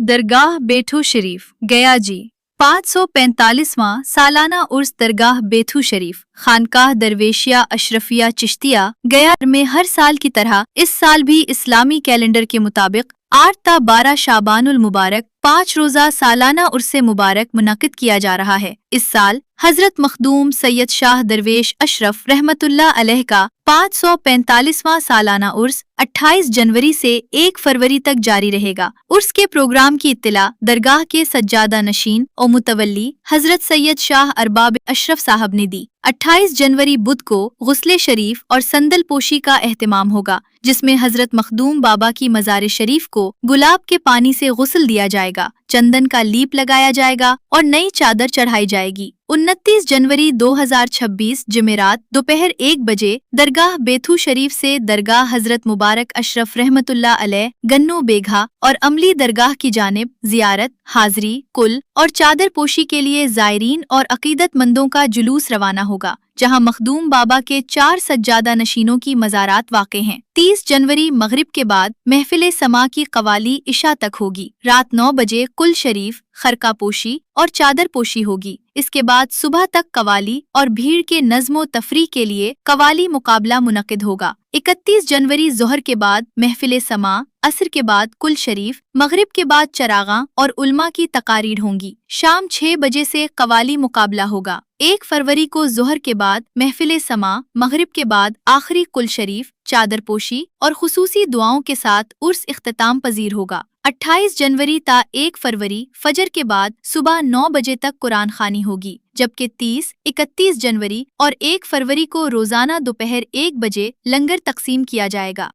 दरगाह बेथू शरीफ गया जी 545वां सालाना उर्स दरगाह बेथू शरीफ खानकाह दरवेशिया अशरफिया चिश्तिया गया में हर साल की तरह इस साल भी इस्लामी कैलेंडर के मुताबिक 8 ता 12 शाबानुल मुबारक 5 रोजा सालाना उर्स मुबारक मुनक्किद किया जा रहा है। इस साल हजरत मखदूम सैयद शाह दरवेश अशरफ रहमतुल्लाह अलैह का 545वां सालाना उर्स 28 जनवरी से 1 फरवरी तक जारी रहेगा। उर्स के प्रोग्राम की इत्तला दरगाह के सज्जादा नशीन और मुतवल्ली हजरत सैयद शाह अरबाब अशरफ साहब ने दी। 28 जनवरी बुध को गुस्ले शरीफ और संदल पोशी का एहतमाम होगा, जिसमें हजरत मखदूम बाबा की मज़ार शरीफ को गुलाब के पानी से गुस्ल दिया जाएगा, चंदन का लीप लगाया जाएगा और नई चादर चढ़ाई जाएगी। 29 जनवरी 2026 जुमेरात दोपहर 1 बजे दरगाह बेथू शरीफ से दरगाह हजरत मुबारक अशरफ रहमतुल्लाह अलैह गन्नो बेघा और अमली दरगाह की जानिब जियारत, हाजरी, कुल और चादर पोशी के लिए जायरीन और अकीदतमंदों का जुलूस रवाना होगा, जहां मखदूम बाबा के 4 सज्जादा नशीनों की मज़ारात वाक़े हैं। 30 जनवरी मगरिब के बाद महफिल समा की कवाली इशा तक होगी। रात 9 बजे कुल शरीफ, खरका पोशी और चादर पोशी होगी। इसके बाद सुबह तक कवाली और भीड़ के नज़्मो तफरी के लिए कवाली मुकाबला मुनक्किद होगा। 31 जनवरी जोहर के बाद महफिल समा, असर के बाद कुल शरीफ, मगरिब के बाद चरागा और उल्मा की तकारीर होंगी। शाम 6 बजे से कवाली मुकाबला होगा। 1 फरवरी को जोहर के बाद महफिल समा, मगरिब के बाद आखिरी कुल शरीफ, चादर पोशी और खुसूसी दुआओं के साथ उर्स इख्तिताम पजीर होगा। 28 जनवरी ता 1 फरवरी फजर के बाद सुबह 9 बजे तक कुरान खानी होगी, जबकि 30, 31 जनवरी और 1 फरवरी को रोजाना दोपहर 1 बजे लंगर तकसीम किया जाएगा।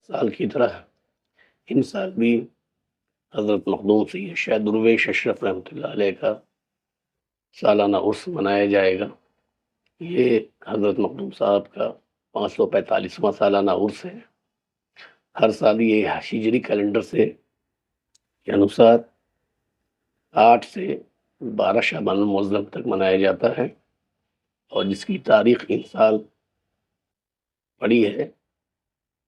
साल की तरह इन साल भी हजरत मखदूम सैयद शाह दरवेश अशरफ रहमतुल्लाह अलैह का सालाना उर्स मनाया जाएगा। ये हजरत मखदूम साहब का 545वां सालाना उर्स है। हर साल ये हिजरी कैलेंडर से के अनुसार 8 से 12 शाबान मुअज़्ज़म तक मनाया जाता है और जिसकी तारीख इन साल पड़ी है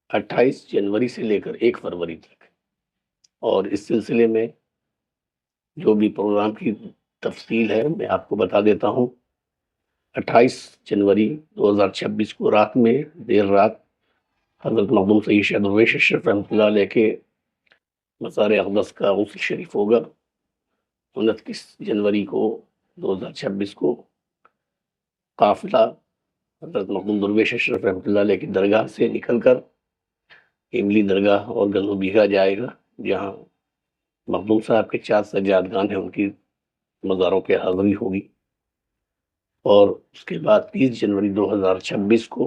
28 जनवरी से लेकर 1 फरवरी तक। और इस सिलसिले में जो भी प्रोग्राम की तफसील है मैं आपको बता देता हूँ। 28 जनवरी 2026 को रात में देर रात हज़रत मखदूम सैयद शाह दरवेश अशरफ रहमतुल्लाह अलैह के मज़ार अक़दस का गुस्ल शरीफ होगा। 29 जनवरी को 2026 को काफ़िला हज़रत मखदूम दरवेश अशरफ रहमतुल्लाह अलैह की दरगाह से निकलकर इमली दरगाह और गन्नो बीघा जाएगा, जहाँ मखदूम साहब के 4 सज्जादगान हैं, उनकी मज़ारों पे हाज़री होगी। और उसके बाद 30 जनवरी 2026 को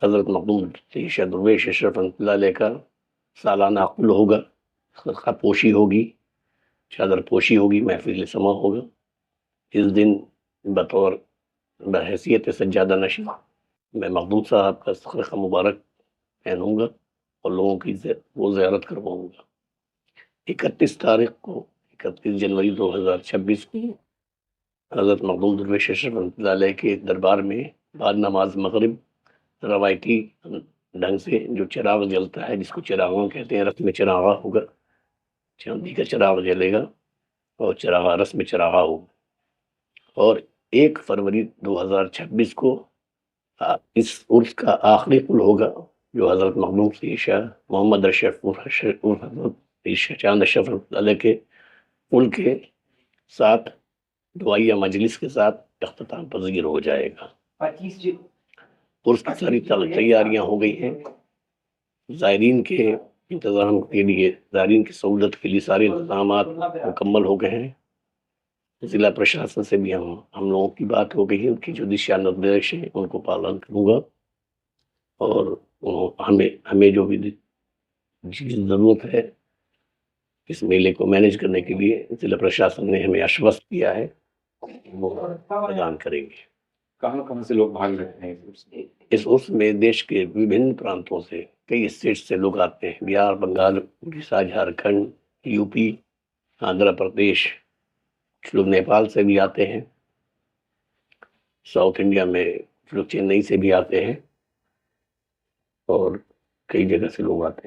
हज़रत मखदूम सैयद शाह दरवेश अशरफ रहमतुल्लाह अलैह का सालाना कुल होगा, खरका पोशी होगी, चादर पोशी होगी, महफिल समा होगा। इस दिन बतौर बहैसियत सज्जादा नशीन मैं मखदूम साहब का खरका मुबारक पहनूंगा और लोगों की वो ज़ियारत करवाऊंगा। 31 जनवरी 2026 को हज़रत मखदूम दरवेश अशरफ रहमतुल्लाह अलैह के दरबार में बाद नमाज मगरिब रवायती ढंग से जो चिराग जलता है, जिसको चिरागा कहते हैं, रस्म चिरागा होगा, चांदी का चिराग जलेगा और चिरागा रस्म चिरागा होगा। और 1 फरवरी 2026 को इस उर्स का आखिरी कुल होगा, जो हज़रत मखदूम सैयद शाह मोहम्मद अशरफ चांद अशरफ रहमतुल्लाह अलैह के कुल के साथ दुआया मजलिस के साथ इख्तिताम पज़ीर हो जाएगा। उर्स की सारी तैयारियां हो गई हैं। ज़ायरीन के इंतज़ाम के लिए, ज़ायरीन की सहूलत के लिए सारे इंतज़ामात मुकम्मल हो गए हैं। ज़िला प्रशासन से भी हम लोगों की बात हो गई है, उनकी जो दिशा निर्देश हैं उनको पालन करूँगा। और हमें जो भी चीज़ ज़रूरत है इस मेले को मैनेज करने के लिए ज़िला प्रशासन ने हमें आश्वस्त किया है, वो प्रदान करेंगे। कहाँ से लोग भाग रहे हैं इस उर्स में? देश के विभिन्न प्रांतों से, कई स्टेट से लोग आते हैं। बिहार, बंगाल, उड़ीसा, झारखंड, यूपी, आंध्र प्रदेश, कुछ लोग नेपाल से भी आते हैं। साउथ इंडिया में कुछ लोग चेन्नई से भी आते हैं और कई जगह से लोग आते हैं।